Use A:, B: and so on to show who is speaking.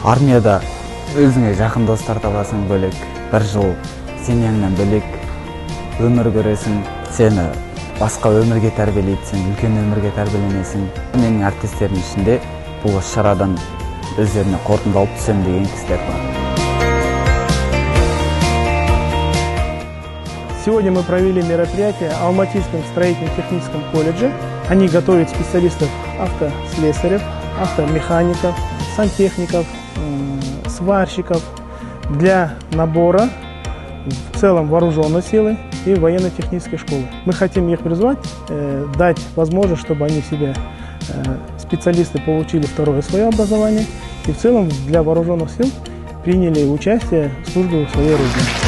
A: Армияда өзіңе жақын достар табасың бөлек, бір жыл семьяңнан бөлек өмір көресің, сені басқа өмірге тәрбиелейді, үлкен өмірге тәрбиеленесің. Менің әріптестерім ішінде бұл іс-шарадан өздеріне қорытынды алып түсем деген кісілер бар.
B: Сегодня мы провели мероприятие в Алматинском строительно-техническом колледже. Они готовят специалистов автослесарев, автомехаников, сантехников, сварщиков для набора в целом вооруженной силы и военно-технической школы. Мы хотим их призвать, дать возможность, чтобы они себе, специалисты, получили второе свое образование и в целом для вооруженных сил приняли участие в службе в своей родине.